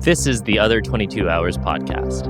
This is the Other 22 Hours podcast.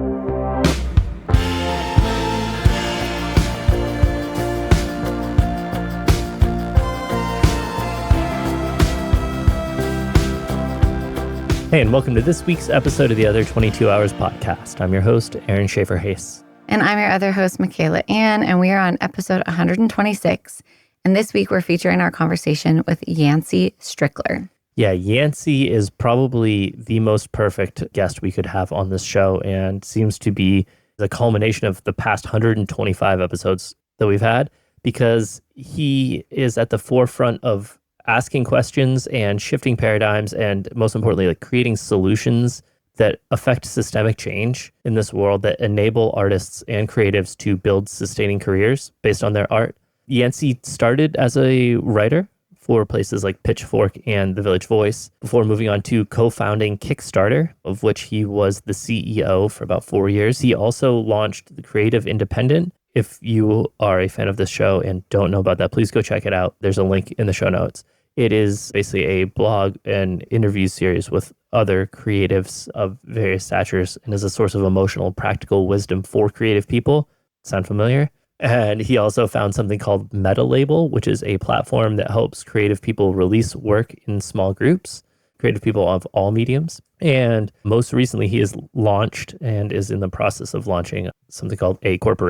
Hey, and welcome to this week's episode of the Other 22 Hours podcast. I'm your host, Aaron Shafer-Haiss. And I'm your other host, Michaela Anne, and we are on episode 126. And this week we're featuring our conversation with Yancey Strickler. Yeah, Yancey is probably the most perfect guest we could have on this show and seems to be the culmination of the past 125 episodes that we've had because he is at the forefront of asking questions and shifting paradigms and most importantly, like creating solutions that affect systemic change in this world that enable artists and creatives to build sustaining careers based on their art. Yancey started as a writer for places like Pitchfork and The Village Voice before moving on to co-founding Kickstarter, of which he was the CEO for about 4 years. He also launched The Creative Independent. If you are a fan of this show and don't know about that, please go check it out. There's a link in the show notes. It is basically a blog and interview series with other creatives of various statures and is a source of emotional, practical wisdom for creative people. Sound familiar? And he also found something called Metalabel, which is a platform that helps creative people release work in small groups, creative people of all mediums. And most recently, he has launched and is in the process of launching something called A-Corp,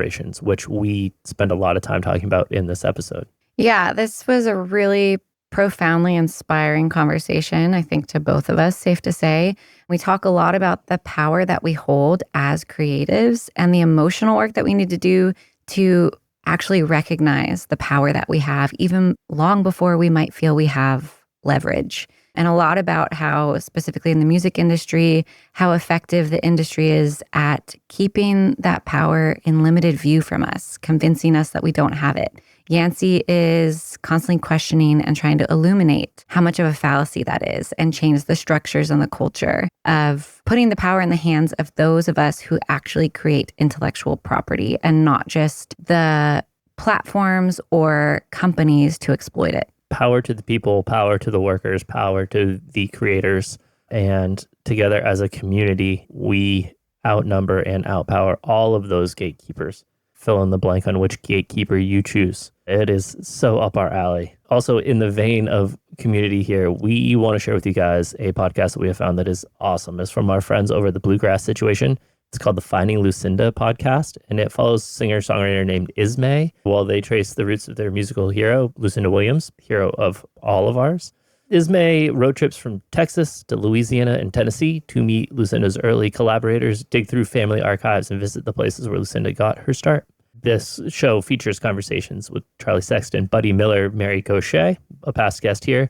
which we spend a lot of time talking about in this episode. Yeah, this was a really profoundly inspiring conversation, I think, to both of us, safe to say. We talk a lot about the power that we hold as creatives and the emotional work that we need to do to actually recognize the power that we have, even long before we might feel we have leverage. And a lot about how, specifically in the music industry, how effective the industry is at keeping that power in limited view from us, convincing us that we don't have it. Yancey is constantly questioning and trying to illuminate how much of a fallacy that is and change the structures and the culture of putting the power in the hands of those of us who actually create intellectual property and not just the platforms or companies to exploit it. Power to the people, power to the workers, power to the creators. And together as a community, we outnumber and outpower all of those gatekeepers. Fill in the blank on which gatekeeper you choose. It is so up our alley. Also, in the vein of community here, we want to share with you guys a podcast that we have found that is awesome. It's from our friends over at the Bluegrass Situation. It's called the Finding Lucinda podcast, and it follows singer-songwriter named Ismay while they trace the roots of their musical hero, Lucinda Williams, hero of all of ours. Ismay road trips from Texas to Louisiana and Tennessee to meet Lucinda's early collaborators, dig through family archives, and visit the places where Lucinda got her start. This show features conversations with Charlie Sexton, Buddy Miller, Mary Gaucher, a past guest here.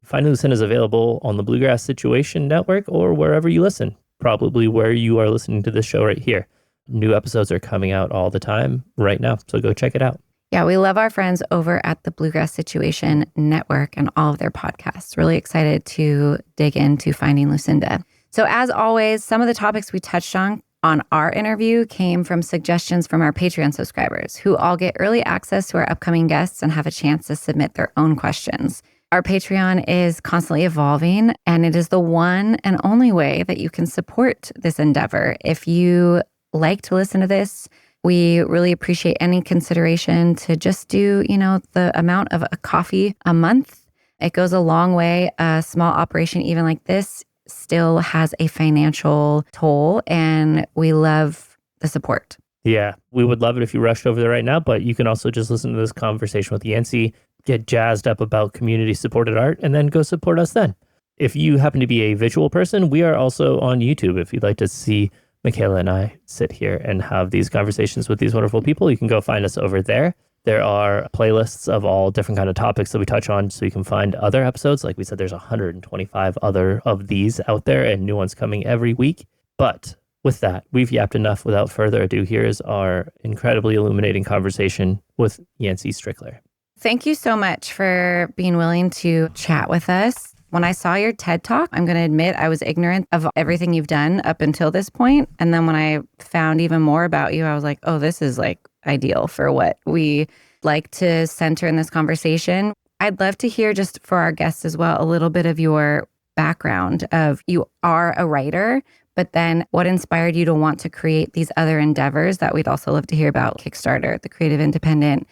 Finding Lucinda is available on the Bluegrass Situation Network or wherever you listen, probably where you are listening to this show right here. New episodes are coming out all the time right now, so go check it out. Yeah, we love our friends over at the Bluegrass Situation Network and all of their podcasts. Really excited to dig into Finding Lucinda. So as always, some of the topics we touched on our interview came from suggestions from our Patreon subscribers who all get early access to our upcoming guests and have a chance to submit their own questions. Our Patreon is constantly evolving, and it is the one and only way that you can support this endeavor. If you like to listen to this, we really appreciate any consideration to just do, the amount of a coffee a month. It goes a long way. A small operation, even like this, still has a financial toll, and we love the support. Yeah, we would love it if you rushed over there right now, but you can also just listen to this conversation with Yancey, get jazzed up about community-supported art, and then go support us then. If you happen to be a visual person, we are also on YouTube. If you'd like to see Michaela and I sit here and have these conversations with these wonderful people, you can go find us over there. There are playlists of all different kind of topics that we touch on, so you can find other episodes. Like we said, there's 125 other of these out there and new ones coming every week. But with that, we've yapped enough. Without further ado, here is our incredibly illuminating conversation with Yancey Strickler. Thank you so much for being willing to chat with us. When I saw your TED Talk, I'm going to admit I was ignorant of everything you've done up until this point. And then when I found even more about you, I was like, oh, this is like ideal for what we like to center in this conversation. I'd love to hear, just for our guests as well, a little bit of your background of you are a writer, but then what inspired you to want to create these other endeavors that we'd also love to hear about? Kickstarter, the Creative Independent,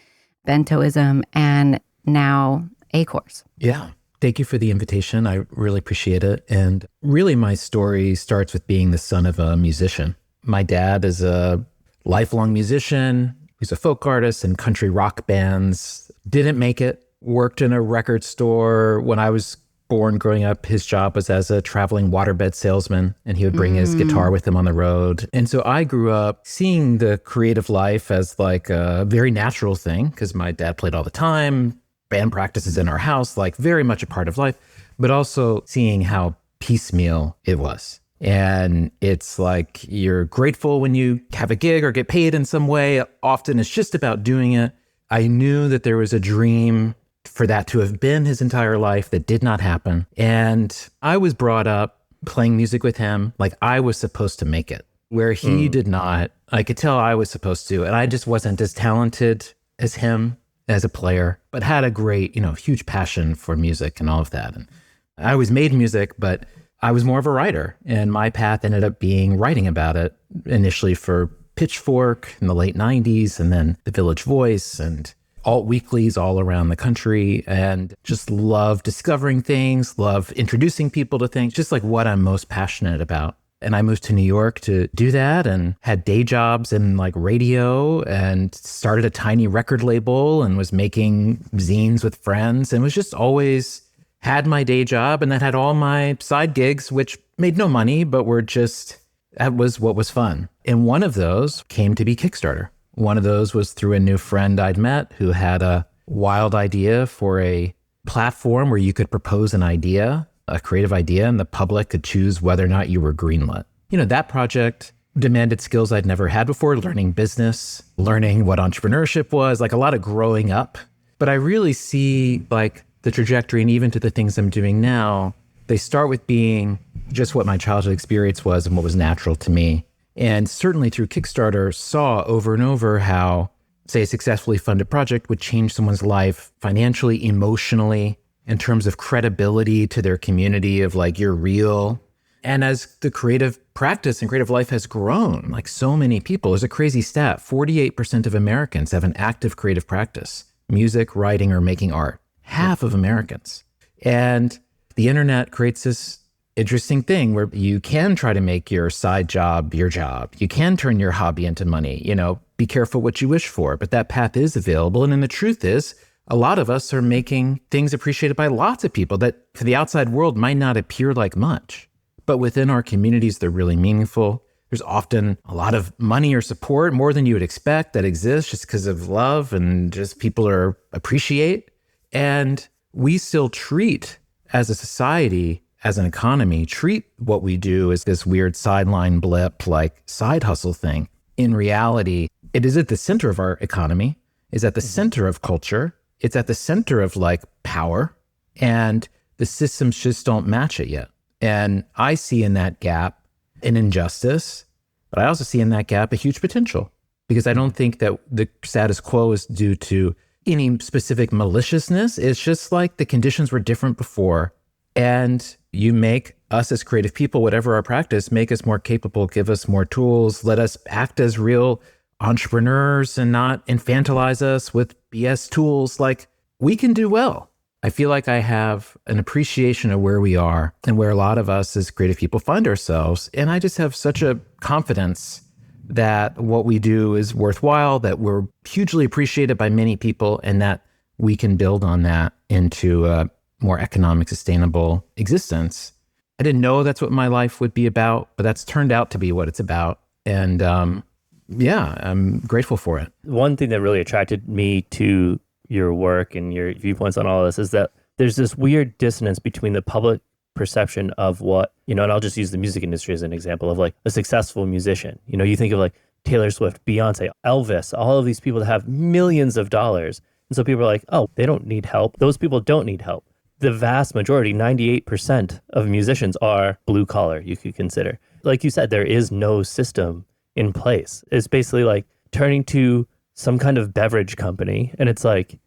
Bentoism, and now A-Corps. Yeah. Thank you for the invitation. I really appreciate it. And really, my story starts with being the son of a musician. My dad is a lifelong musician. He's a folk artist in country rock bands. Didn't make it. Worked in a record store. When I was born, growing up, his job was as a traveling waterbed salesman, and he would bring his guitar with him on the road. And so I grew up seeing the creative life as like a very natural thing, because my dad played all the time. Band practices in our house, like very much a part of life, but also seeing how piecemeal it was. And it's like you're grateful when you have a gig or get paid in some way. Often it's just about doing it. I knew that there was a dream for that to have been his entire life that did not happen. And I was brought up playing music with him like I was supposed to make it, where he did not. I could tell I was supposed to, and I just wasn't as talented as him as a player, but had a great, huge passion for music and all of that. And I always made music, but I was more of a writer, and my path ended up being writing about it, initially for Pitchfork in the late 90s, and then The Village Voice and alt weeklies all around the country, and just love discovering things, love introducing people to things, just like what I'm most passionate about. And I moved to New York to do that, and had day jobs in like radio, and started a tiny record label, and was making zines with friends, and was just always had my day job, and then had all my side gigs, which made no money, but that was what was fun. And one of those came to be Kickstarter. One of those was through a new friend I'd met who had a wild idea for a platform where you could propose an idea, a creative idea, and the public could choose whether or not you were greenlit. That project demanded skills I'd never had before, learning business, learning what entrepreneurship was, like a lot of growing up. But I really see like the trajectory, and even to the things I'm doing now, they start with being just what my childhood experience was and what was natural to me. And certainly through Kickstarter, saw over and over how, say, a successfully funded project would change someone's life financially, emotionally, in terms of credibility to their community of like, you're real. And as the creative practice and creative life has grown, like so many people, there's a crazy stat, 48% of Americans have an active creative practice, music, writing, or making art. Half of Americans. And the internet creates this interesting thing where you can try to make your side job your job. You can turn your hobby into money, be careful what you wish for, but that path is available. And then the truth is, a lot of us are making things appreciated by lots of people that for the outside world might not appear like much, but within our communities, they're really meaningful. There's often a lot of money or support, more than you would expect, that exists just because of love and just people appreciate. And we still treat, as a society, as an economy, treat what we do as this weird sideline blip, like side hustle thing. In reality, it is at the center of our economy, is at the center of culture. It's at the center of like power, and the systems just don't match it yet. And I see in that gap an injustice, but I also see in that gap a huge potential, because I don't think that the status quo is due to any specific maliciousness. It's just like the conditions were different before, and you make us as creative people, whatever our practice, make us more capable, give us more tools, let us act as real entrepreneurs and not infantilize us with BS tools. Like, we can do well. I feel like I have an appreciation of where we are and where a lot of us as creative people find ourselves. And I just have such a confidence that what we do is worthwhile, that we're hugely appreciated by many people, and that we can build on that into a more economic, sustainable existence. I didn't know that's what my life would be about, but that's turned out to be what it's about. And I'm grateful for it. One thing that really attracted me to your work and your viewpoints on all of this is that there's this weird dissonance between the public perception of what, and I'll just use the music industry as an example of like a successful musician. You think of like Taylor Swift, Beyonce, Elvis, all of these people that have millions of dollars. And so people are like, oh, they don't need help. Those people don't need help. The vast majority, 98% of musicians are blue collar, you could consider. Like you said, there is no system in place. It's basically like turning to some kind of beverage company, and it's like,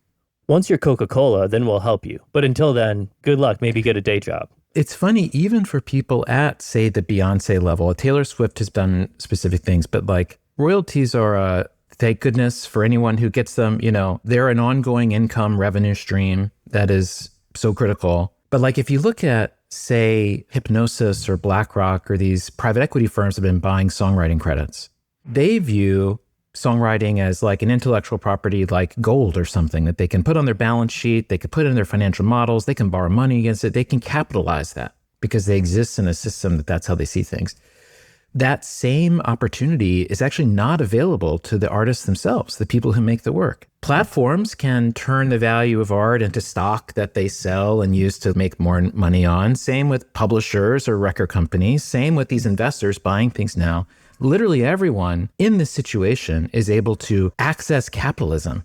once you're Coca-Cola, then we'll help you. But until then, good luck, maybe get a day job. It's funny, even for people at, say, the Beyonce level. Taylor Swift has done specific things, but like royalties are thank goodness for anyone who gets them, they're an ongoing income revenue stream that is so critical. But like if you look at, say, Hypnosis or BlackRock or these private equity firms have been buying songwriting credits, they view songwriting as like an intellectual property like gold or something that they can put on their balance sheet, they could put in their financial models, they can borrow money against it, they can capitalize that because they exist in a system that's how they see things. That same opportunity is actually not available to the artists themselves, the people who make the work. Platforms can turn the value of art into stock that they sell and use to make more money on. Same with publishers or record companies. Same with these investors buying things now. Literally everyone in this situation is able to access capitalism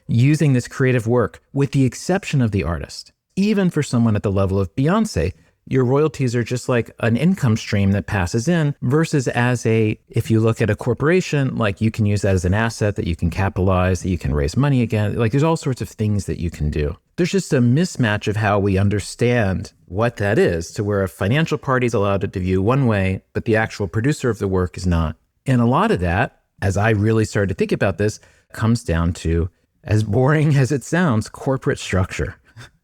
using this creative work, with the exception of the artist. Even for someone at the level of Beyonce, your royalties are just like an income stream that passes in versus if you look at a corporation, like you can use that as an asset that you can capitalize, that you can raise money again. Like there's all sorts of things that you can do. There's just a mismatch of how we understand what that is, to where a financial party is allowed to view one way, but the actual producer of the work is not. And a lot of that, as I really started to think about this, comes down to, as boring as it sounds, corporate structure,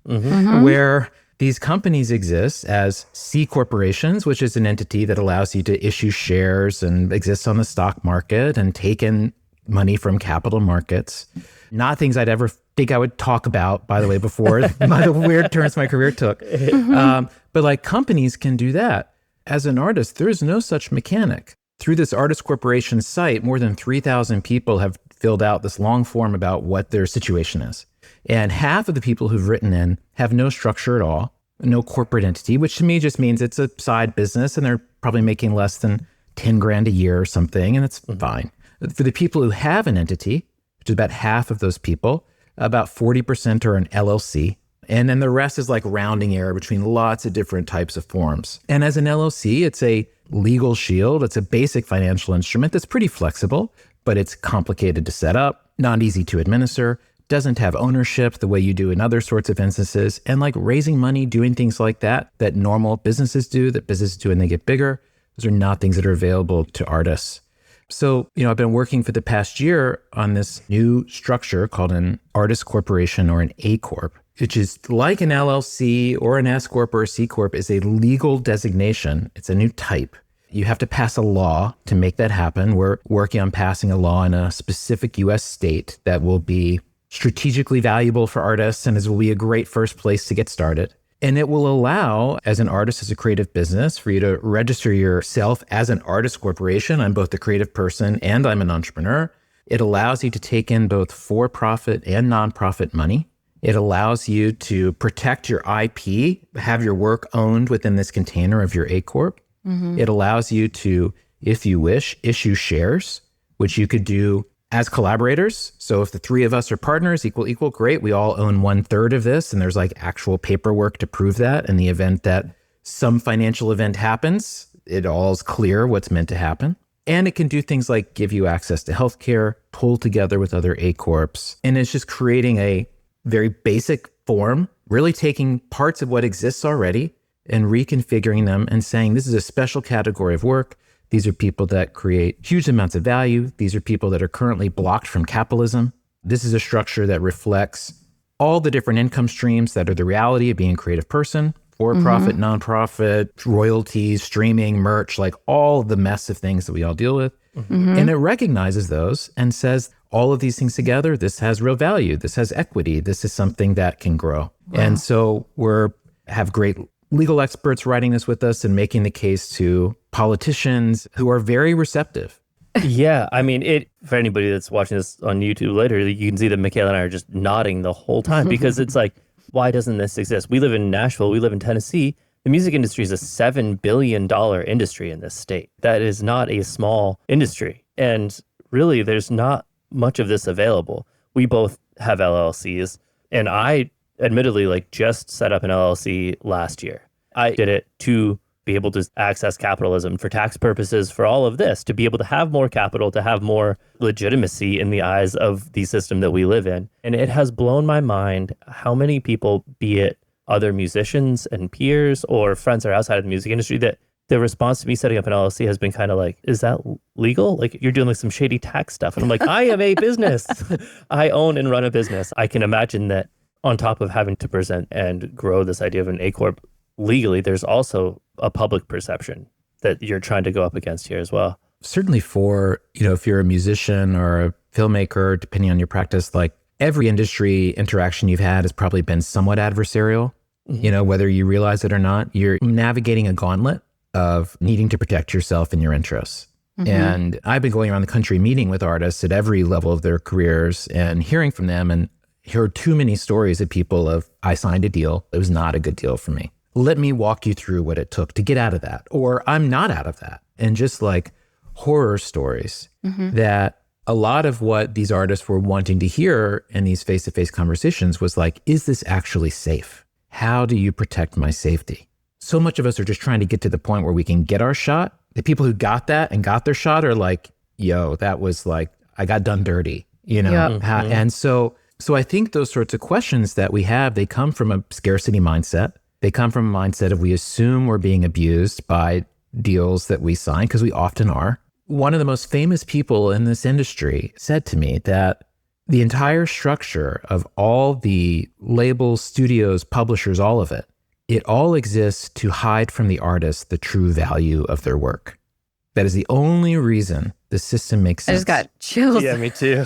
where these companies exist as C corporations, which is an entity that allows you to issue shares and exists on the stock market and take in money from capital markets. Not things I'd ever think I would talk about, by the way, before by the weird turns my career took. But like companies can do that. As an artist, there is no such mechanic. Through this artist corporation site, more than 3,000 people have filled out this long form about what their situation is. And half of the people who've written in have no structure at all, no corporate entity, which to me just means it's a side business and they're probably making less than 10 grand a year or something, and it's fine. For the people who have an entity, which is about half of those people, about 40% are an LLC. And then the rest is like rounding error between lots of different types of forms. And as an LLC, it's a legal shield. It's a basic financial instrument that's pretty flexible, but it's complicated to set up, not easy to administer, doesn't have ownership the way you do in other sorts of instances. And like raising money, doing things like that normal businesses do, that businesses do when they get bigger, those are not things that are available to artists. So, I've been working for the past year on this new structure called an artist corporation or an A-Corp, which is like an LLC or an S-Corp or a C-Corp, is a legal designation. It's a new type. You have to pass a law to make that happen. We're working on passing a law in a specific US state that will be strategically valuable for artists and will be a great first place to get started. And it will allow, as an artist, as a creative business, for you to register yourself as an artist corporation. I'm both a creative person and I'm an entrepreneur. It allows you to take in both for-profit and nonprofit money. It allows you to protect your IP, have your work owned within this container of your A-Corp. It allows you to, if you wish, issue shares, which you could do as collaborators. So if the three of us are partners, equal, great. We all own 1/3 of this. And there's like actual paperwork to prove that. In the event that some financial event happens, it all is clear what's meant to happen. And it can do things like give you access to healthcare, pull together with other A-Corps. And it's just creating a very basic form, really taking parts of what exists already and reconfiguring them and saying, this is a special category of work. These are people that create huge amounts of value. These are people that are currently blocked from capitalism. This is a structure that reflects all the different income streams that are the reality of being a creative person, for-profit, nonprofit, royalties, streaming, merch, like all the mess of things that we all deal with. And it recognizes those and says, all of these things together, this has real value. This has equity. This is something that can grow. And so have great legal experts writing this with us and making the case to politicians who are very receptive. Yeah, I mean, for anybody that's watching this on YouTube later, you can see that Michaela and I are just nodding the whole time because it's like, why doesn't this exist? We live in Nashville, we live in Tennessee. The music industry is a $7 billion industry in this state. That is not a small industry. And really, there's not much of this available. We both have LLCs, and I admittedly just set up an LLC last year. I did it to be able to access capitalism for tax purposes, for all of this, to be able to have more capital, to have more legitimacy in the eyes of the system that we live in. And it has blown my mind how many people, be it other musicians and peers or friends that are outside of the music industry that the response to me setting up an LLC has been kind of like, is that legal? Like you're doing like some shady tax stuff. And I'm like, I am a business. I own and run a business. I can imagine that on top of having to present and grow this idea of an A-Corp legally, there's also a public perception that you're trying to go up against here as well. Certainly for, if you're a musician or a filmmaker, depending on your practice, like every industry interaction you've had has probably been somewhat adversarial. Whether you realize it or not, you're navigating a gauntlet of needing to protect yourself and your interests. And I've been going around the country meeting with artists at every level of their careers and hearing from them, and heard too many stories of people of, I signed a deal, it was not a good deal for me. Let me walk you through what it took to get out of that, or I'm not out of that. And just like horror stories that a lot of what these artists were wanting to hear in these face-to-face conversations was like, is this actually safe? How do you protect my safety? So much of us are just trying to get to the point where we can get our shot. The people who got that and got their shot are like, yo, that was like, I got done dirty, And so I think those sorts of questions that we have, they come from a scarcity mindset. They come from a mindset of we assume we're being abused by deals that we sign, because we often are. One of the most famous people in this industry said to me that the entire structure of all the labels, studios, publishers, all of it, it all exists to hide from the artist the true value of their work. That is the only reason the system makes sense. I just got chills. Yeah, me too.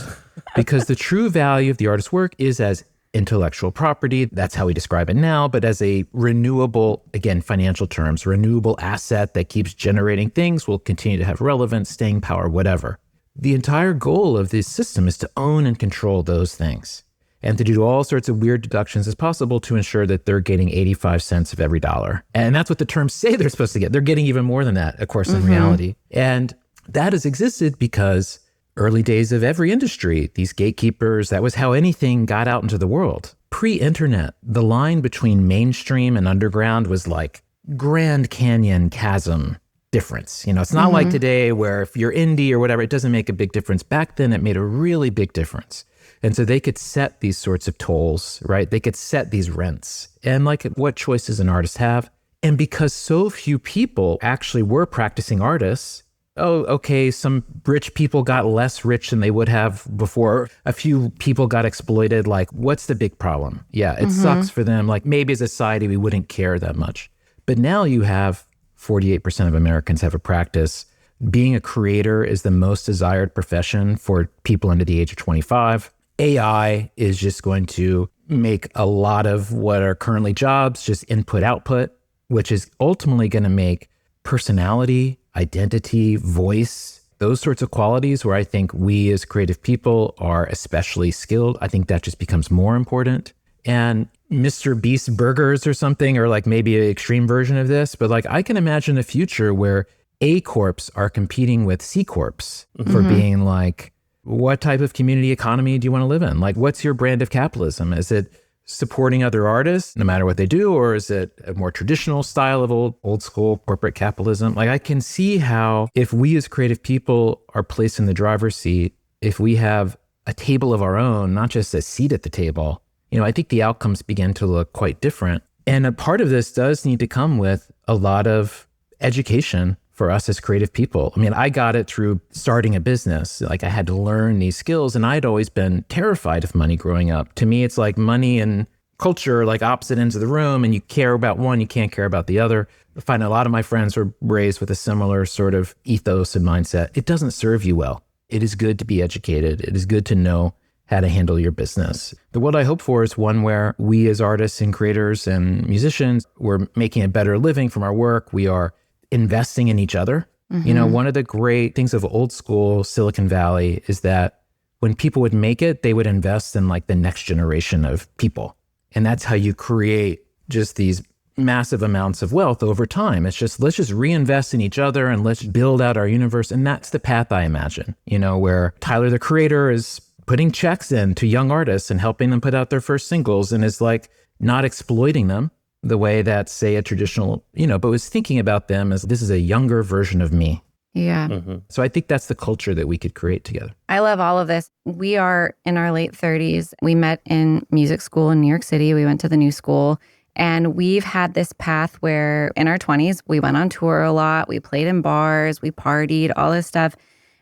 Because the true value of the artist's work is as intellectual property. That's how we describe it now, but as a renewable, again, financial terms, renewable asset that keeps generating things, will continue to have relevance, staying power, whatever. The entire goal of this system is to own and control those things and to do all sorts of weird deductions as possible to ensure that they're getting 85 cents of every dollar. And that's what the terms say they're supposed to get. They're getting even more than that, of course, in reality. And that has existed because early days of every industry, these gatekeepers, that was how anything got out into the world. Pre-internet, the line between mainstream and underground was like Grand Canyon chasm difference. It's not like today where if you're indie or whatever, it doesn't make a big difference. Back then, it made a really big difference. And so they could set these sorts of tolls, right? They could set these rents. And like, what choices an artist have? And because so few people actually were practicing artists, oh, okay, some rich people got less rich than they would have before. A few people got exploited. Like, what's the big problem? Yeah, it sucks for them. Like, maybe as a society, we wouldn't care that much. But now you have 48% of Americans have a practice. Being a creator is the most desired profession for people under the age of 25. AI is just going to make a lot of what are currently jobs just input-output, which is ultimately going to make personality, identity, voice, those sorts of qualities where I think we as creative people are especially skilled. I think that just becomes more important. And Mr. Beast burgers or something, or like maybe an extreme version of this, but like I can imagine a future where A-Corps are competing with C-Corps for being like, what type of community economy do you want to live in? Like, what's your brand of capitalism? Is it supporting other artists, no matter what they do, or is it a more traditional style of old school corporate capitalism? Like, I can see how if we as creative people are placed in the driver's seat, if we have a table of our own, not just a seat at the table, I think the outcomes begin to look quite different. And a part of this does need to come with a lot of education for us as creative people. I mean, I got it through starting a business. Like, I had to learn these skills, and I'd always been terrified of money growing up. To me, it's like money and culture are like opposite ends of the room, and you care about one, you can't care about the other. I find a lot of my friends were raised with a similar sort of ethos and mindset. It doesn't serve you well. It is good to be educated. It is good to know how to handle your business. The world I hope for is one where we as artists and creators and musicians, we're making a better living from our work. We are investing in each other. One of the great things of old school Silicon Valley is that when people would make it, they would invest in like the next generation of people. And that's how you create just these massive amounts of wealth over time. It's just, let's just reinvest in each other and let's build out our universe. And that's the path I imagine, where Tyler, the creator, is putting checks in to young artists and helping them put out their first singles and is like not exploiting them the way that, say, a traditional, but was thinking about them as this is a younger version of me. Yeah. So I think that's the culture that we could create together. I love all of this. We are in our late 30s. We met in music school in New York City. We went to the New School. And we've had this path where in our 20s, we went on tour a lot. We played in bars, we partied, all this stuff.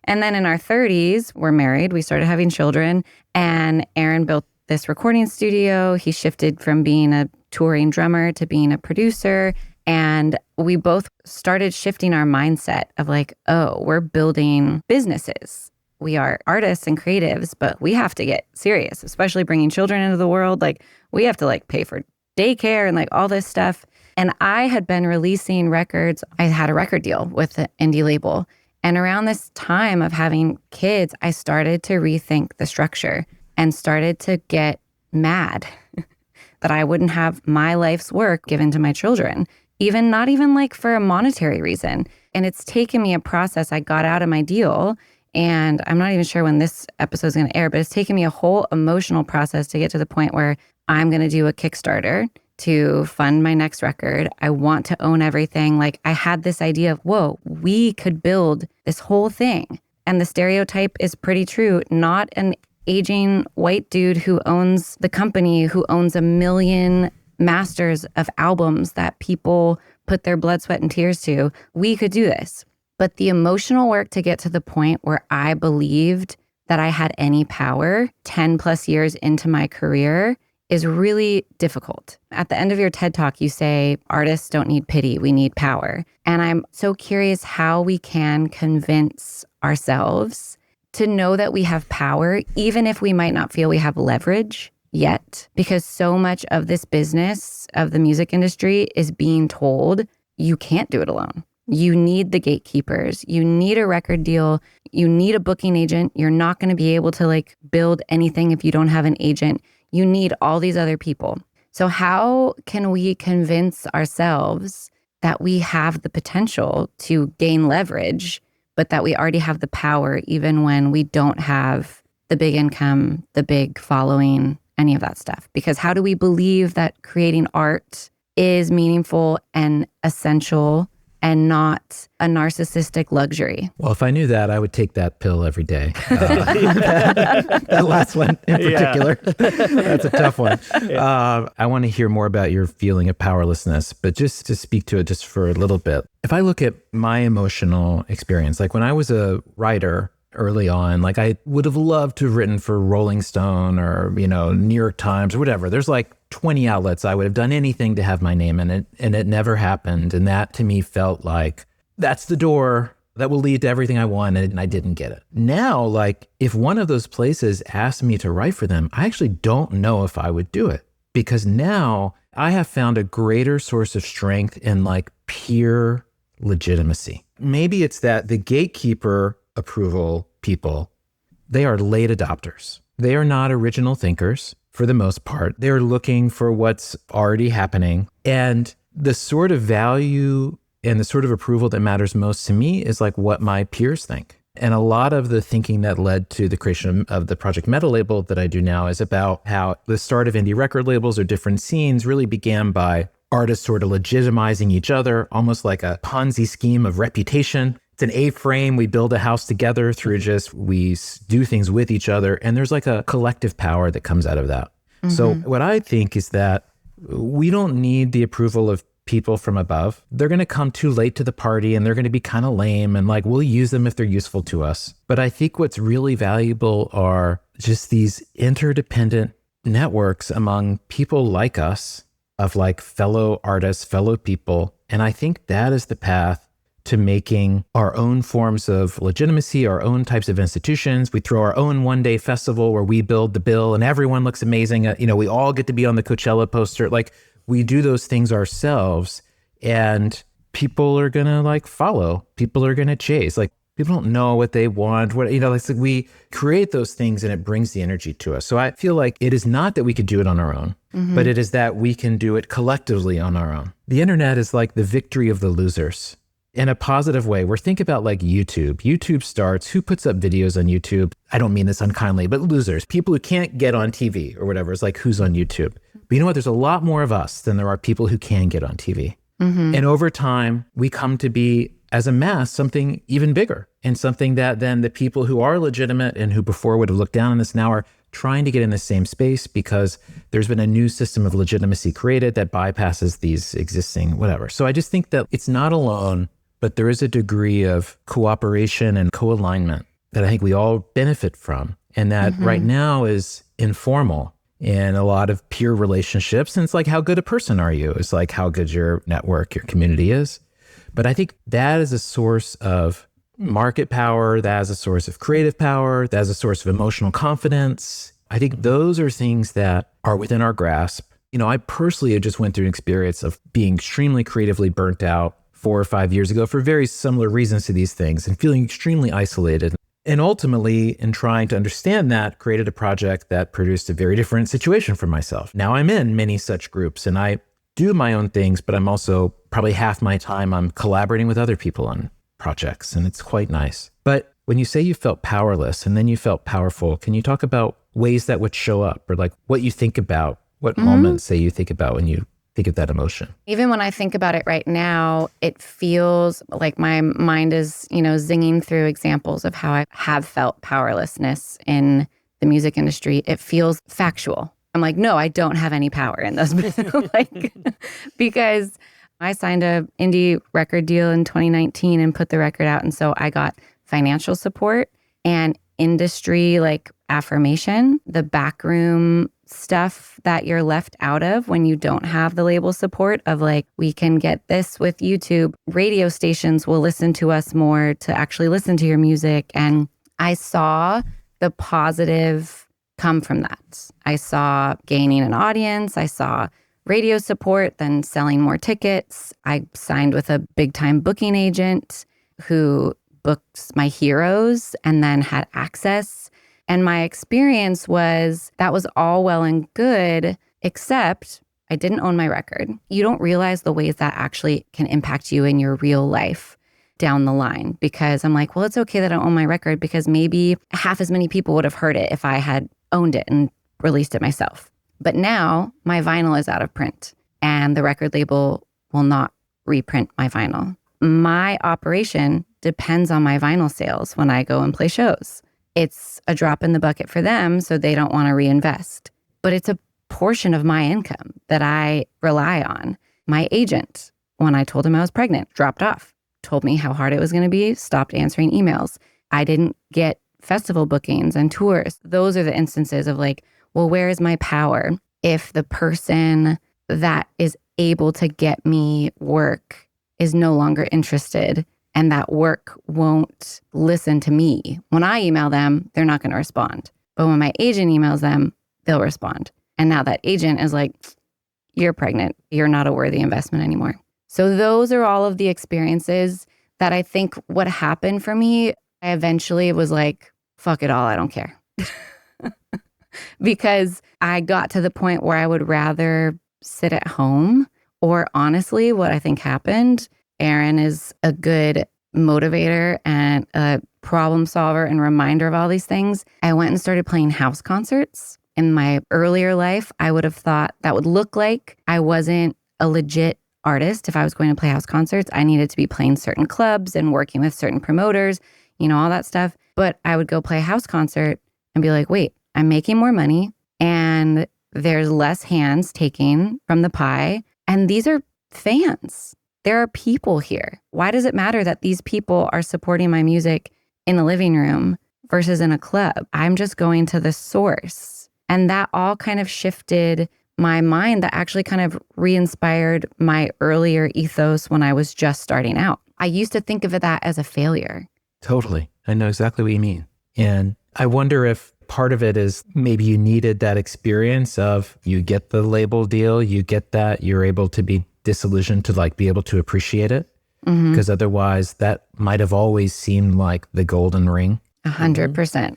And then in our 30s, we're married. We started having children. And Aaron built this recording studio. He shifted from being a touring drummer to being a producer. And we both started shifting our mindset of like, oh, we're building businesses. We are artists and creatives, but we have to get serious, especially bringing children into the world. Like we have to like pay for daycare and like all this stuff. And I had been releasing records. I had a record deal with an indie label. And around this time of having kids, I started to rethink the structure and started to get mad that I wouldn't have my life's work given to my children, not even like for a monetary reason. And it's taken me a process. I got out of my deal, and I'm not even sure when this episode is going to air, but it's taken me a whole emotional process to get to the point where I'm going to do a Kickstarter to fund my next record. I want to own everything. Like I had this idea of, whoa, we could build this whole thing. And the stereotype is pretty true. Not an aging white dude who owns the company, who owns 1 million masters of albums that people put their blood, sweat, and tears to. We could do this. But the emotional work to get to the point where I believed that I had any power 10 plus years into my career is really difficult. At the end of your TED Talk, you say, artists don't need pity, we need power. And I'm so curious how we can convince ourselves to know that we have power, even if we might not feel we have leverage yet, because so much of this business of the music industry is being told you can't do it alone. You need the gatekeepers. You need a record deal. You need a booking agent. You're not going to be able to like build anything if you don't have an agent. You need all these other people. So how can we convince ourselves that we have the potential to gain leverage, but that we already have the power even when we don't have the big income, the big following, any of that stuff? Because how do we believe that creating art is meaningful and essential and not a narcissistic luxury? Well, if I knew that, I would take that pill every day. That last one in particular, that's a tough one. I want to hear more about your feeling of powerlessness, but just to speak to it just for a little bit. If I look at my emotional experience, like when I was a writer early on, like I would have loved to have written for Rolling Stone or, New York Times or whatever. There's like 20 outlets. I would have done anything to have my name in it, and it never happened. And that to me felt like that's the door that will lead to everything I wanted, and I didn't get it. Now, like if one of those places asked me to write for them, I actually don't know if I would do it, because now I have found a greater source of strength in like pure legitimacy. Maybe it's that the gatekeeper approval people, they are late adopters. They are not original thinkers for the most part. They're looking for what's already happening. And the sort of value and the sort of approval that matters most to me is like what my peers think. And a lot of the thinking that led to the creation of the project Metalabel that I do now is about how the start of indie record labels or different scenes really began by artists sort of legitimizing each other, almost like a Ponzi scheme of reputation. It's an A-frame. We build a house together through we do things with each other. And there's like a collective power that comes out of that. Mm-hmm. So what I think is that we don't need the approval of people from above. They're going to come too late to the party and they're going to be kind of lame, and like we'll use them if they're useful to us. But I think what's really valuable are just these interdependent networks among people like us, of like fellow artists, fellow people. And I think that is the path to making our own forms of legitimacy, our own types of institutions. We throw our own one-day festival where we build the bill and everyone looks amazing. We all get to be on the Coachella poster. Like we do those things ourselves, and people are gonna like follow. People are gonna chase. Like people don't know what they want. It's like we create those things and it brings the energy to us. So I feel like it is not that we could do it on our own, but it is that we can do it collectively on our own. The internet is like the victory of the losers. In a positive way, where think about like YouTube. YouTube starts, who puts up videos on YouTube? I don't mean this unkindly, but losers, people who can't get on TV or whatever. It's like, who's on YouTube? But you know what? There's a lot more of us than there are people who can get on TV. Mm-hmm. And over time, we come to be, as a mass, something even bigger, and something that then the people who are legitimate and who before would have looked down on us now are trying to get in the same space because there's been a new system of legitimacy created that bypasses these existing whatever. So I just think that it's not alone, but there is a degree of cooperation and co-alignment that I think we all benefit from. And that right now is informal in a lot of peer relationships. And it's like, how good a person are you? It's like how good your network, your community is. But I think that is a source of market power, that is a source of creative power, that is a source of emotional confidence. I think those are things that are within our grasp. You know, I personally just went through an experience of being extremely creatively burnt out 4 or 5 years ago for very similar reasons to these things and feeling extremely isolated. And ultimately, in trying to understand that, created a project that produced a very different situation for myself. Now I'm in many such groups and I do my own things, but I'm also probably half my time I'm collaborating with other people on projects, and it's quite nice. But when you say you felt powerless and then you felt powerful, can you talk about ways that would show up, or like what you think about, what moments say you think about when you think of that emotion? Even when I think about it right now, it feels like my mind is, zinging through examples of how I have felt powerlessness in the music industry. It feels factual. I'm like, no, I don't have any power in those, because I signed a indie record deal in 2019 and put the record out. And so I got financial support and industry affirmation, the backroom stuff that you're left out of when you don't have the label support of we can get this with YouTube. Radio stations will listen to us more to actually listen to your music. And I saw the positive come from that. I saw gaining an audience. I saw radio support, then selling more tickets. I signed with a big time booking agent who books my heroes and then had access. And my experience was that was all well and good, except I didn't own my record. You don't realize the ways that actually can impact you in your real life down the line, because I'm like, well, it's okay that I don't own my record because maybe half as many people would have heard it if I had owned it and released it myself. But now my vinyl is out of print and the record label will not reprint my vinyl. My operation depends on my vinyl sales when I go and play shows. It's a drop in the bucket for them, so they don't want to reinvest. But it's a portion of my income that I rely on. My agent, when I told him I was pregnant, dropped off, told me how hard it was going to be, stopped answering emails. I didn't get festival bookings and tours. Those are the instances of well, where is my power if the person that is able to get me work is no longer interested and that work won't listen to me? When I email them, they're not going to respond. But when my agent emails them, they'll respond. And now that agent is like, you're pregnant. You're not a worthy investment anymore. So those are all of the experiences that I think what happened for me. I eventually was like, fuck it all. I don't care. Because I got to the point where I would rather sit at home. Or honestly, what I think happened, Aaron is a good motivator and a problem solver and reminder of all these things. I went and started playing house concerts. In my earlier life, I would have thought that would look like I wasn't a legit artist. If I was going to play house concerts, I needed to be playing certain clubs and working with certain promoters, all that stuff. But I would go play a house concert and be like, wait, I'm making more money and there's less hands taking from the pie. And these are fans. There are people here. Why does it matter that these people are supporting my music in a living room versus in a club? I'm just going to the source. And that all kind of shifted my mind. That actually kind of re-inspired my earlier ethos when I was just starting out. I used to think of that as a failure. Totally. I know exactly what you mean. And I wonder if part of it is maybe you needed that experience of you get the label deal, you get that, you're able to be disillusioned to be able to appreciate it. Because otherwise that might have always seemed like the golden ring. 100%.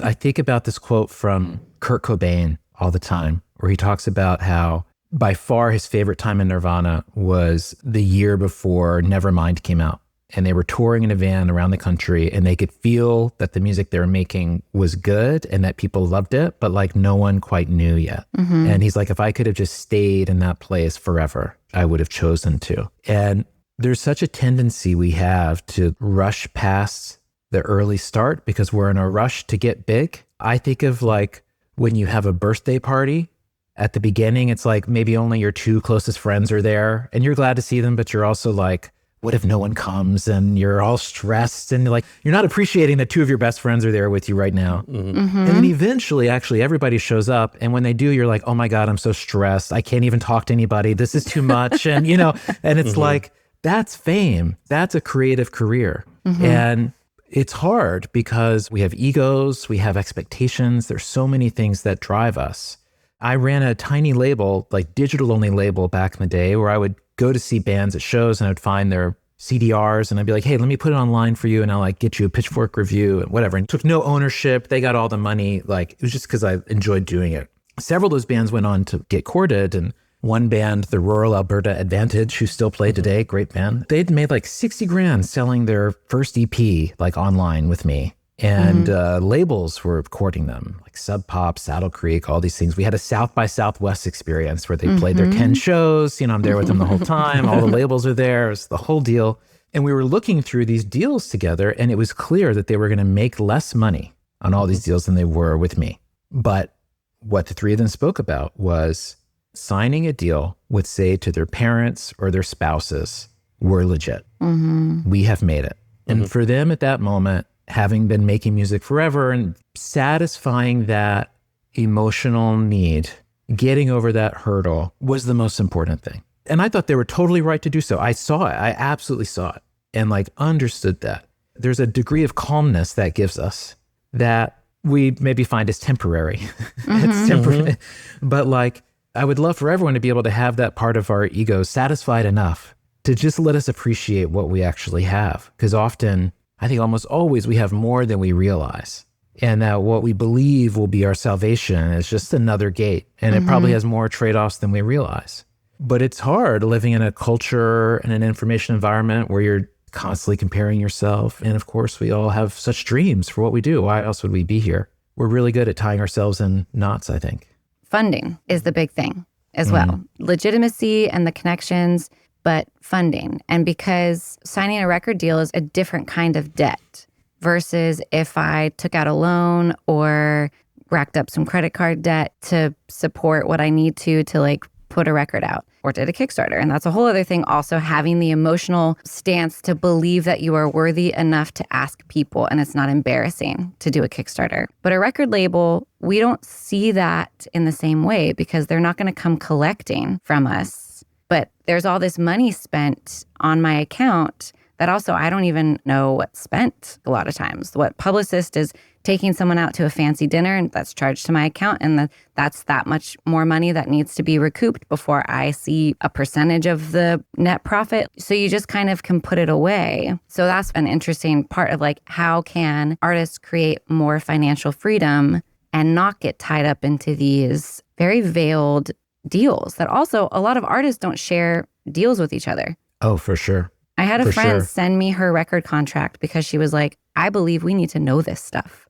I think about this quote from Kurt Cobain all the time, where he talks about how by far his favorite time in Nirvana was the year before Nevermind came out. And they were touring in a van around the country and they could feel that the music they were making was good and that people loved it, but no one quite knew yet. And he's like, if I could have just stayed in that place forever, I would have chosen to. And there's such a tendency we have to rush past the early start because we're in a rush to get big. I think of like when you have a birthday party at the beginning, it's like maybe only your 2 closest friends are there and you're glad to see them, but you're also like, what if no one comes? And you're all stressed and like, you're not appreciating that 2 of your best friends are there with you right now. And then eventually, actually, everybody shows up. And when they do, you're like, oh my God, I'm so stressed. I can't even talk to anybody. This is too much. And, you know, and it's like, that's fame. That's a creative career. And it's hard because we have egos, we have expectations. There's so many things that drive us. I ran a tiny label, like digital only label back in the day, where I would go to see bands at shows and I'd find their CDRs and I'd be like, hey, let me put it online for you and I'll like get you a Pitchfork review and whatever. And took no ownership. They got all the money. Like it was just because I enjoyed doing it. Several of those bands went on to get courted, and one band, the Rural Alberta Advantage, who still play today, great band, they'd made like 60 grand selling their first EP like online with me. And labels were courting them, like Sub Pop, Saddle Creek, all these things. We had a South by Southwest experience where they played their 10 shows. You know, I'm there with them the whole time. All the labels are there. It's the whole deal. And we were looking through these deals together, and it was clear that they were going to make less money on all these deals than they were with me. But what the 3 of them spoke about was signing a deal would say to their parents or their spouses, we're legit. We have made it. And for them at that moment, having been making music forever and satisfying that emotional need, getting over that hurdle was the most important thing. And I thought they were totally right to do so. I saw it. I absolutely saw it and like understood that. There's a degree of calmness that gives us that we maybe find is temporary. It's temporary. But like, I would love for everyone to be able to have that part of our ego satisfied enough to just let us appreciate what we actually have. Because often, I think almost always we have more than we realize. And that what we believe will be our salvation is just another gate. And it probably has more trade-offs than we realize. But it's hard living in a culture and an information environment where you're constantly comparing yourself. And of course, we all have such dreams for what we do. Why else would we be here? We're really good at tying ourselves in knots, I think. Funding is the big thing as well. Legitimacy and the connections, but funding. And because signing a record deal is a different kind of debt versus if I took out a loan or racked up some credit card debt to support what I need to like put a record out or did a Kickstarter. And that's a whole other thing. Also having the emotional stance to believe that you are worthy enough to ask people and it's not embarrassing to do a Kickstarter. But a record label, we don't see that in the same way because they're not going to come collecting from us. But there's all this money spent on my account that also I don't even know what's spent a lot of times. What publicist is taking someone out to a fancy dinner and that's charged to my account and that's that much more money that needs to be recouped before I see a percentage of the net profit. So you just kind of can put it away. So that's an interesting part of like, how can artists create more financial freedom and not get tied up into these very veiled deals that also a lot of artists don't share deals with each other. Oh, for sure. I had a friend send me her record contract because she was like, I believe we need to know this stuff.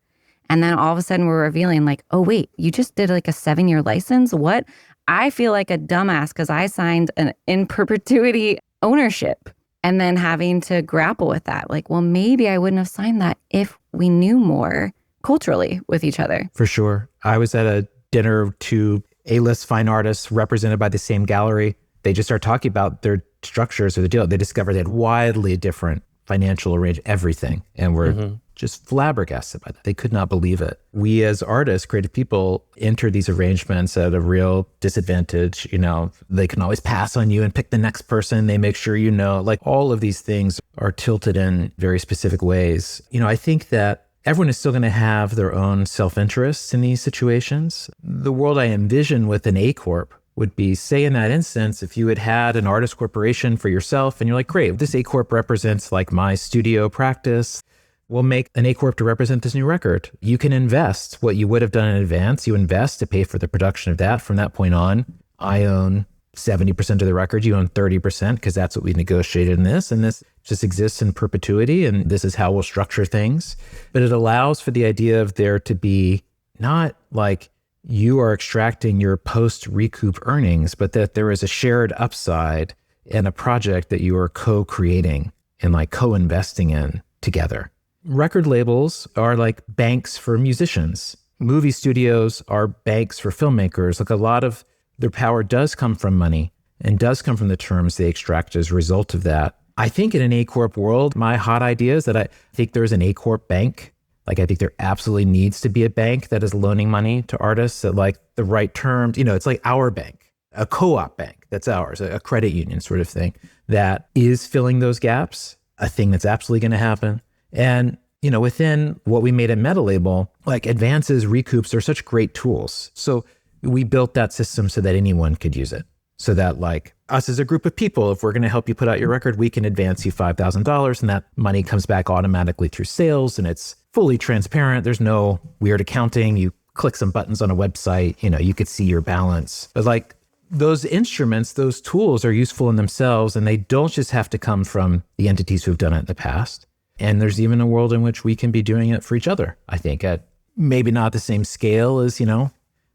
And then all of a sudden we're revealing like, oh, wait, you just did like a 7-year license? What? I feel like a dumbass because I signed an in perpetuity ownership and then having to grapple with that. Like, well, maybe I wouldn't have signed that if we knew more culturally with each other. For sure. I was at a dinner to A-list fine artists represented by the same gallery. They just started talking about their structures or the deal. They discovered they had wildly different financial arrangement, everything. And were just flabbergasted by that. They could not believe it. We as artists, creative people, enter these arrangements at a real disadvantage. You know, they can always pass on you and pick the next person. They make sure you know, like all of these things are tilted in very specific ways. You know, I think that everyone is still going to have their own self-interests in these situations. The world I envision with an A-Corp would be, say in that instance, if you had an artist corporation for yourself and you're like, great, this A-Corp represents like my studio practice. We'll make an A-Corp to represent this new record. You can invest what you would have done in advance. You invest to pay for the production of that. From that point on, I own 70% of the record. You own 30% because that's what we negotiated in this. And this just exists in perpetuity. And this is how we'll structure things. But it allows for the idea of there to be not like you are extracting your post-recoup earnings, but that there is a shared upside in a project that you are co-creating and like co-investing in together. Record labels are like banks for musicians. movie studios are banks for filmmakers. Like a lot of their power does come from money and does come from the terms they extract as a result of that. I think in an A-Corp world, my hot idea is that I think there's an A-Corp bank. Like I think there absolutely needs to be a bank that is loaning money to artists at like the right terms. It's like our bank, a co-op bank that's ours, a credit union sort of thing that is filling those gaps, a thing that's absolutely going to happen. And within what we made at Metalabel, like advances, recoups are such great tools. So we built that system so that anyone could use it. So that like us as a group of people, if we're going to help you put out your record, we can advance you $5,000 and that money comes back automatically through sales and it's fully transparent. There's no weird accounting. You click some buttons on a website, you could see your balance. But like those instruments, those tools are useful in themselves and they don't just have to come from the entities who've done it in the past. And there's even a world in which we can be doing it for each other, I think, at maybe not the same scale as,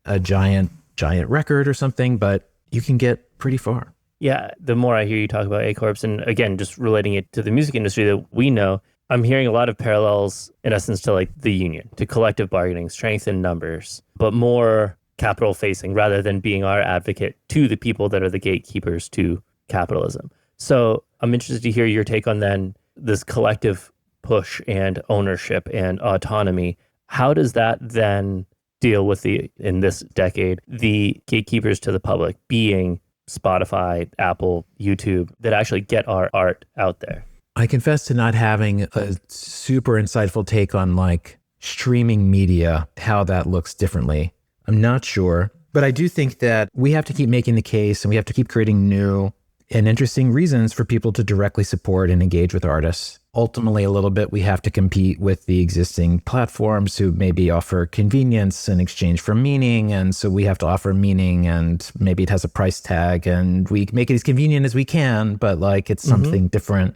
a giant record or something, but you can get pretty far. Yeah, the more I hear you talk about A-Corps, and again, just relating it to the music industry that we know, I'm hearing a lot of parallels, in essence, to like the union, to collective bargaining, strength in numbers, but more capital facing rather than being our advocate to the people that are the gatekeepers to capitalism. So I'm interested to hear your take on then this collective push and ownership and autonomy. How does that then deal with in this decade, the gatekeepers to the public being Spotify, Apple, YouTube, that actually get our art out there? I confess to not having a super insightful take on like streaming media, how that looks differently. I'm not sure, but I do think that we have to keep making the case and we have to keep creating new and interesting reasons for people to directly support and engage with artists. Ultimately, a little bit, we have to compete with the existing platforms who maybe offer convenience in exchange for meaning. And so we have to offer meaning and maybe it has a price tag and we make it as convenient as we can, but like it's something different.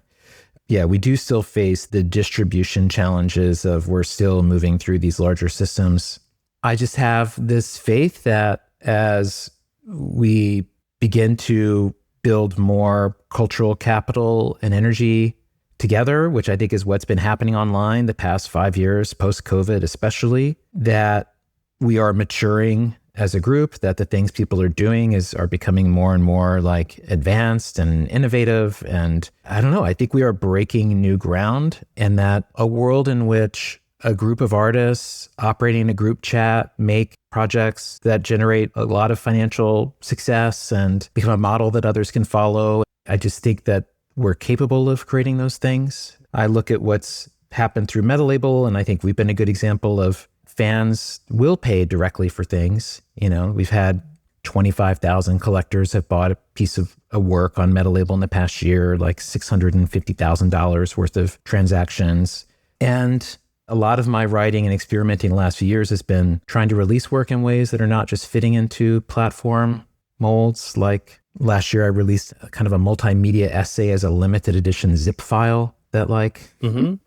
Yeah, we do still face the distribution challenges of we're still moving through these larger systems. I just have this faith that as we begin to build more cultural capital and energy together, which I think is what's been happening online the past 5 years, post-COVID especially, that we are maturing as a group, that the things people are doing are becoming more and more like advanced and innovative. And I don't know, I think we are breaking new ground, and that a world in which a group of artists operating in a group chat make projects that generate a lot of financial success and become a model that others can follow. I just think that we're capable of creating those things. I look at what's happened through Metalabel, and I think we've been a good example of fans will pay directly for things. We've had 25,000 collectors have bought a piece of a work on Metalabel in the past year, like $650,000 worth of transactions. And a lot of my writing and experimenting the last few years has been trying to release work in ways that are not just fitting into platform molds. Like last year, I released kind of a multimedia essay as a limited edition zip file that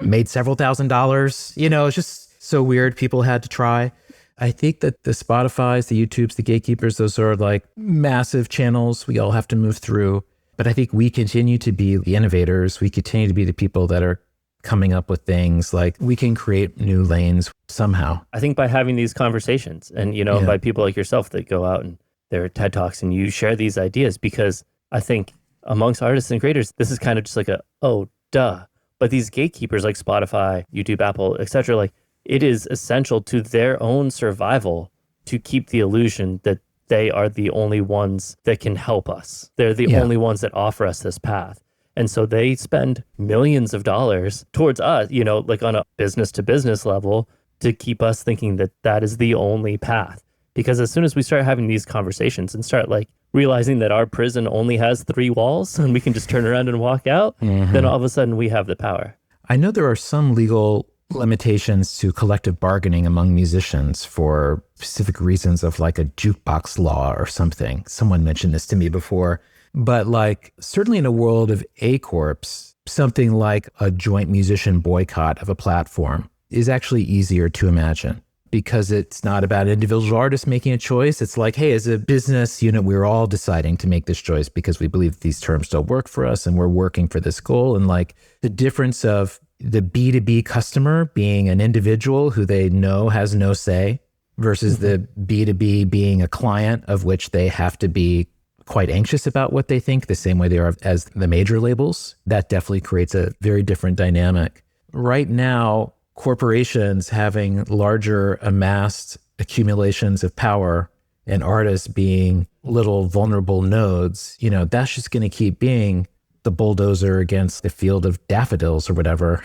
made several $1,000s. It's just so weird. People had to try. I think that the Spotifys, the YouTubes, the gatekeepers, those are like massive channels we all have to move through. But I think we continue to be the innovators. We continue to be the people that are coming up with things. Like we can create new lanes somehow. I think by having these conversations and, by people like yourself that go out and there are TED Talks and you share these ideas, because I think amongst artists and creators, this is kind of just like oh, duh. But these gatekeepers like Spotify, YouTube, Apple, etc., like it is essential to their own survival to keep the illusion that they are the only ones that can help us. They're the only ones that offer us this path. And so they spend millions of dollars towards us, like on a business to business level, to keep us thinking that that is the only path. Because as soon as we start having these conversations and start like realizing that our prison only has 3 walls and we can just turn around and walk out, then all of a sudden we have the power. I know there are some legal limitations to collective bargaining among musicians for specific reasons of like a jukebox law or something. Someone mentioned this to me before. But like certainly in a world of A-Corps, something like a joint musician boycott of a platform is actually easier to imagine because it's not about individual artists making a choice. It's like, hey, as a business unit, we're all deciding to make this choice because we believe these terms don't work for us and we're working for this goal. And like the difference of the B2B customer being an individual who they know has no say versus the B2B being a client of which they have to be quite anxious about what they think, the same way they are as the major labels. That definitely creates a very different dynamic. Right now, corporations having larger amassed accumulations of power and artists being little vulnerable nodes, that's just going to keep being the bulldozer against the field of daffodils or whatever.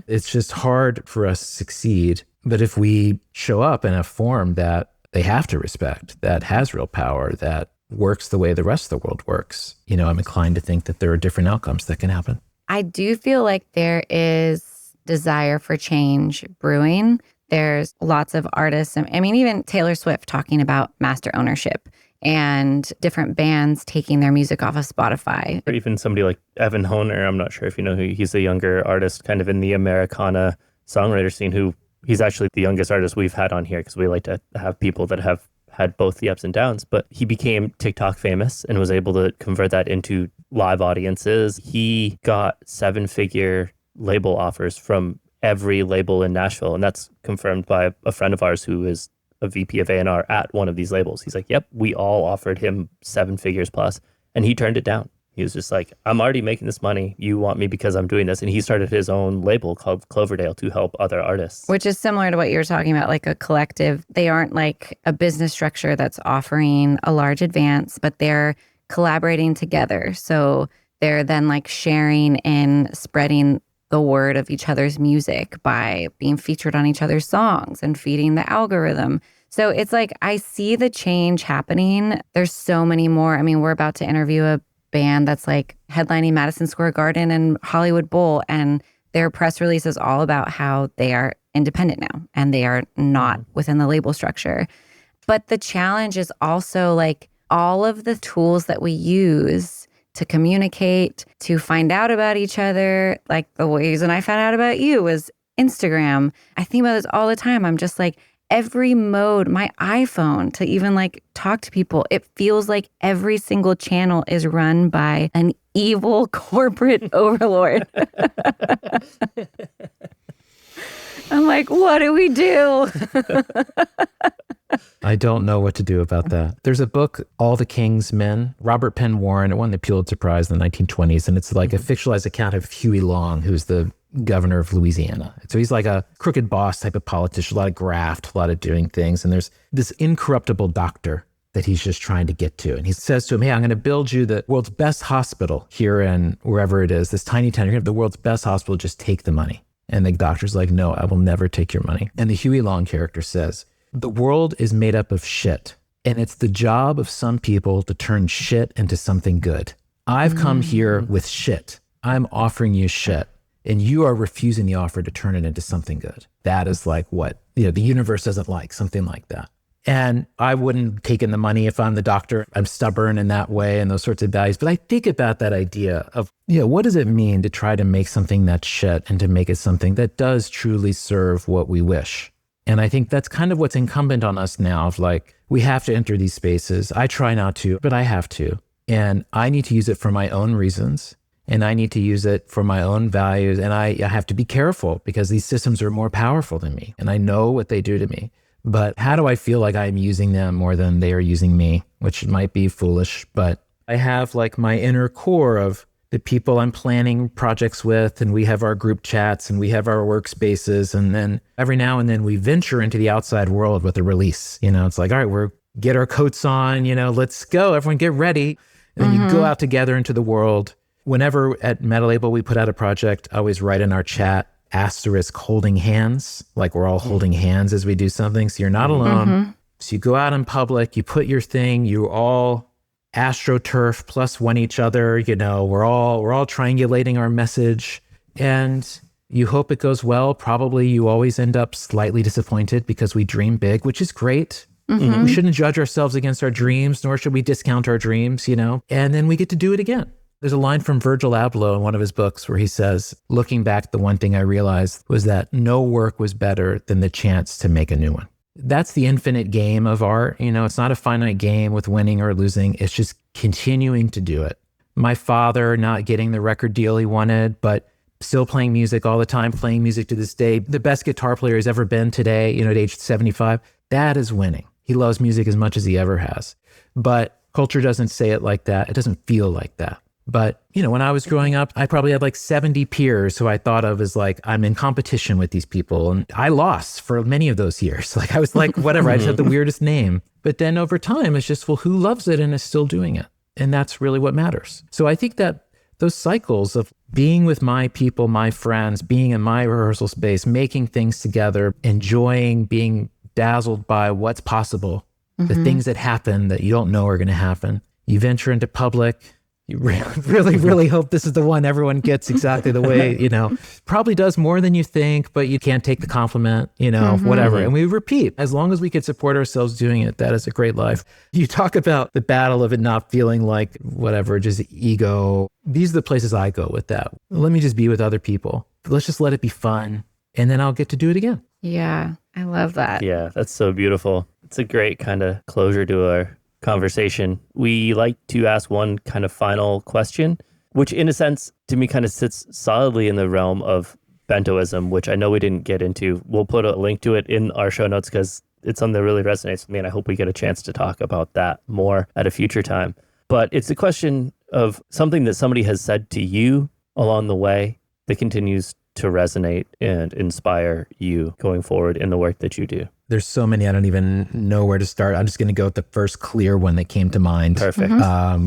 It's just hard for us to succeed. But if we show up in a form that they have to respect, that has real power, that works the way the rest of the world works, I'm inclined to think that there are different outcomes that can happen. I do feel like there is desire for change brewing. There's lots of artists. I mean, even Taylor Swift talking about master ownership and different bands taking their music off of Spotify. Or even somebody like Evan Honer, I'm not sure if you know who, he's a younger artist kind of in the Americana songwriter scene who he's actually the youngest artist we've had on here because we like to have people that have had both the ups and downs. But he became TikTok famous and was able to convert that into live audiences. He got 7-figure label offers from every label in Nashville. And that's confirmed by a friend of ours who is a VP of A&R at one of these labels. He's like, yep, we all offered him 7 figures plus. And he turned it down. He was just like, I'm already making this money. You want me because I'm doing this. And he started his own label called Cloverdale to help other artists. Which is similar to what you were talking about, like a collective. They aren't like a business structure that's offering a large advance, but they're collaborating together. So they're then like sharing and spreading the word of each other's music by being featured on each other's songs and feeding the algorithm. So it's like, I see the change happening. There's so many more. I mean, we're about to interview a band that's like headlining Madison Square Garden and Hollywood Bowl, and their press release is all about how they are independent now and they are not within the label structure. But the challenge is also like all of the tools that we use to communicate, to find out about each other. Like the reason I found out about you was Instagram. I think about this all the time. I'm just like, every mode, my iPhone to even like talk to people, it feels like every single channel is run by an evil corporate overlord. I'm like, what do we do? I don't know what to do about that. There's a book, All the King's Men, Robert Penn Warren. It won the Pulitzer Prize in the 1920s. And it's like a fictionalized account of Huey Long, who's the governor of Louisiana. So he's like a crooked boss type of politician, a lot of graft, a lot of doing things. And there's this incorruptible doctor that he's just trying to get to. And he says to him, hey, I'm going to build you the world's best hospital here in wherever it is, this tiny town. You're going to have the world's best hospital, just take the money. And the doctor's like, no, I will never take your money. And the Huey Long character says, the world is made up of shit. And it's the job of some people to turn shit into something good. I've come here with shit. I'm offering you shit. And you are refusing the offer to turn it into something good. That is like what, the universe doesn't like, something like that. And I wouldn't take in the money if I'm the doctor. I'm stubborn in that way and those sorts of values. But I think about that idea of, what does it mean to try to make something that's shit and to make it something that does truly serve what we wish? And I think that's kind of what's incumbent on us now of like, we have to enter these spaces. I try not to, but I have to. And I need to use it for my own reasons. And I need to use it for my own values. And I have to be careful because these systems are more powerful than me. And I know what they do to me. But how do I feel like I'm using them more than they are using me? Which might be foolish, but I have like my inner core of the people I'm planning projects with. And we have our group chats and we have our workspaces. And then every now and then we venture into the outside world with a release. It's like, all right, we're get our coats on, let's go. Everyone get ready. And then you go out together into the world. Whenever at Metalabel we put out a project, I always write in our chat, asterisk holding hands, like we're all holding hands as we do something. So you're not alone. So you go out in public, you put your thing, you all AstroTurf plus one each other, we're all triangulating our message and you hope it goes well. Probably you always end up slightly disappointed because we dream big, which is great. We shouldn't judge ourselves against our dreams, nor should we discount our dreams, and then we get to do it again. There's a line from Virgil Abloh in one of his books where he says, looking back, the one thing I realized was that no work was better than the chance to make a new one. That's the infinite game of art. It's not a finite game with winning or losing. It's just continuing to do it. My father not getting the record deal he wanted, but still playing music all the time, playing music to this day, the best guitar player he's ever been today, you know, at age 75. That is winning. He loves music as much as he ever has. But culture doesn't say it like that. It doesn't feel like that. But, you know, when I was growing up, I probably had like 70 peers who I thought of as like, I'm in competition with these people. And I lost for many of those years. Like I was like, whatever, I just had the weirdest name. But then over time, it's just, well, who loves it and is still doing it? And that's really what matters. So I think that those cycles of being with my people, my friends, being in my rehearsal space, making things together, enjoying being dazzled by what's possible, the things that happen that you don't know are going to happen. You venture into public. You really hope this is the one everyone gets exactly the way, you know, probably does more than you think, but you can't take the compliment, you know, whatever. And we repeat, as long as we can support ourselves doing it, that is a great life. You talk about the battle of it not feeling like whatever, just ego. These are the places I go with that. Let me just be with other people. Let's just let it be fun. And then I'll get to do it again. Yeah, I love that. Yeah, that's so beautiful. It's a great kind of closure to our conversation. We like to ask one kind of final question, which in a sense to me kind of sits solidly in the realm of bentoism, which I know we didn't get into. We'll put a link to it in our show notes because it's something that really resonates with me, and I hope we get a chance to talk about that more at a future time. But it's a question of something that somebody has said to you along the way that continues to resonate and inspire you going forward in the work that you do. There's so many, I don't even know where to start. I'm just going to go with the first clear one that came to mind. Perfect.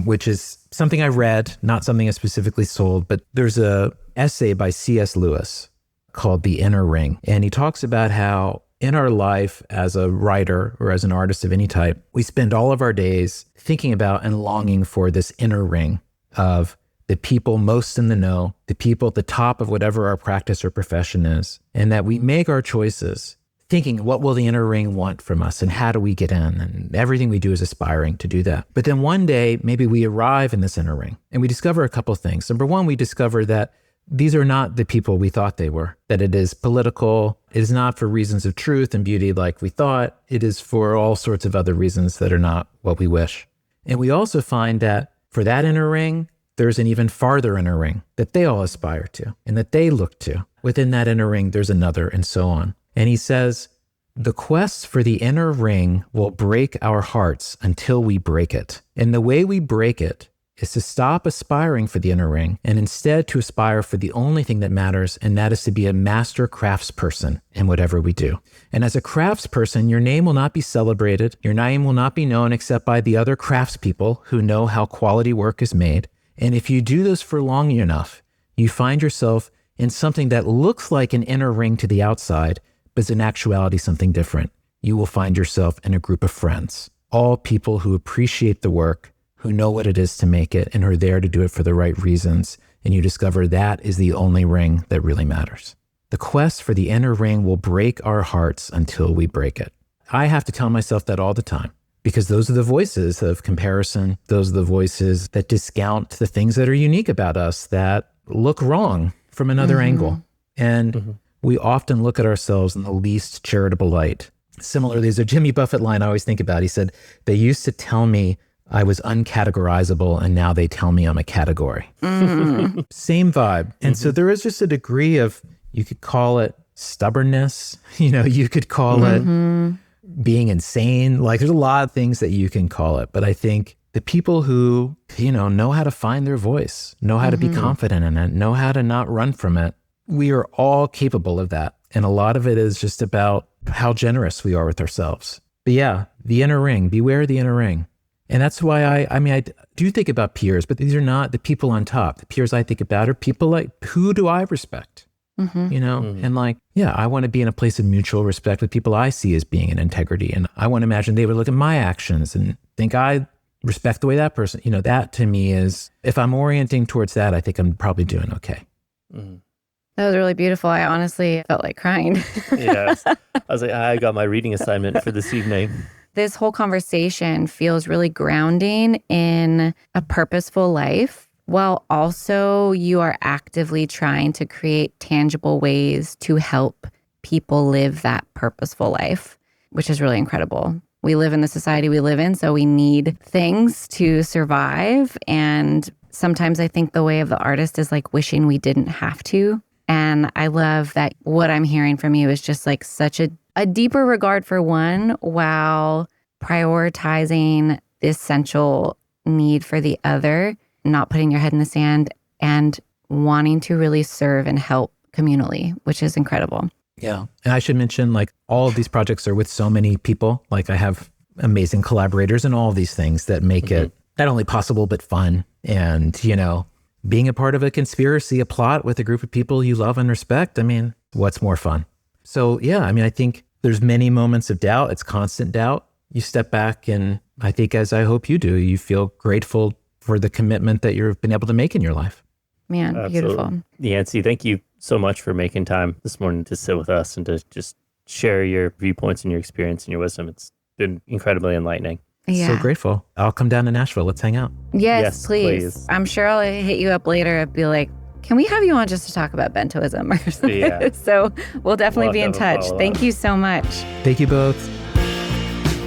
Which is something I read, not something I specifically sold, but there's a essay by C.S. Lewis called The Inner Ring. And he talks about how in our life as a writer or as an artist of any type, we spend all of our days thinking about and longing for this inner ring of the people most in the know, the people at the top of whatever our practice or profession is, and that we make our choices thinking, what will the inner ring want from us and how do we get in? And everything we do is aspiring to do that. But then one day, maybe we arrive in this inner ring and we discover a couple of things. Number one, we discover that these are not the people we thought they were, that it is political. It is not for reasons of truth and beauty like we thought. It is for all sorts of other reasons that are not what we wish. And we also find that for that inner ring, there's an even farther inner ring that they all aspire to and that they look to. Within that inner ring, there's another, and so on. And he says, the quest for the inner ring will break our hearts until we break it. And the way we break it is to stop aspiring for the inner ring and instead to aspire for the only thing that matters, and that is to be a master craftsperson in whatever we do. And as a craftsperson, your name will not be celebrated. Your name will not be known except by the other craftspeople who know how quality work is made. And if you do this for long enough, you find yourself in something that looks like an inner ring to the outside, but is in actuality something different. You will find yourself in a group of friends, all people who appreciate the work, who know what it is to make it, and are there to do it for the right reasons. And you discover that is the only ring that really matters. The quest for the inner ring will break our hearts until we break it. I have to tell myself that all the time, because those are the voices of comparison. Those are the voices that discount the things that are unique about us, that look wrong from another angle. And we often look at ourselves in the least charitable light. Similarly, there's a Jimmy Buffett line I always think about. He said, they used to tell me I was uncategorizable, and now they tell me I'm a category. Same vibe. And so there is just a degree of, you could call it stubbornness, you could call it being insane. Like there's a lot of things that you can call it. But I think the people who, know how to find their voice, know how to be confident in it, know how to not run from it, we are all capable of that. And a lot of it is just about how generous we are with ourselves. But yeah, the inner ring, beware the inner ring. And that's why I do think about peers, but these are not the people on top. The peers I think about are people like, who do I respect? And I want to be in a place of mutual respect with people I see as being in integrity. And I want to imagine they would look at my actions and think I respect the way that person, that to me is, if I'm orienting towards that, I think I'm probably doing okay. That was really beautiful. I honestly felt like crying. Yes. I was like, I got my reading assignment for this evening. This whole conversation feels really grounding in a purposeful life, while also you are actively trying to create tangible ways to help people live that purposeful life, which is really incredible. We live in the society we live in, so we need things to survive. And sometimes I think the way of the artist is like wishing we didn't have to. And I love that what I'm hearing from you is just like such a deeper regard for one while prioritizing the essential need for the other, not putting your head in the sand and wanting to really serve and help communally, which is incredible. Yeah. And I should mention, like, all of these projects are with so many people. Like, I have amazing collaborators and all of these things that make it not only possible, but fun. And, you know, being a part of a conspiracy, a plot with a group of people you love and respect. I mean, what's more fun? So, yeah, I mean, I think there's many moments of doubt. It's constant doubt. You step back and I think, as I hope you do, you feel grateful for the commitment that you've been able to make in your life. Man, Absolutely. beautiful. Yancey, thank you so much for making time this morning to sit with us and to just share your viewpoints and your experience and your wisdom. It's been incredibly enlightening. Yeah. So grateful. I'll come down to Nashville. Let's hang out. Yes, please. I'm sure I'll hit you up later and be like, can we have you on just to talk about bentoism or something? Yeah. So we'll definitely be in touch. follow-up. Thank you so much. Thank you both.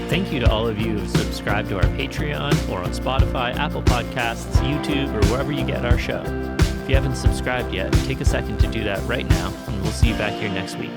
Thank you to all of you who subscribe to our Patreon or on Spotify, Apple Podcasts, YouTube, or wherever you get our show. If you haven't subscribed yet, take a second to do that right now, and we'll see you back here next week.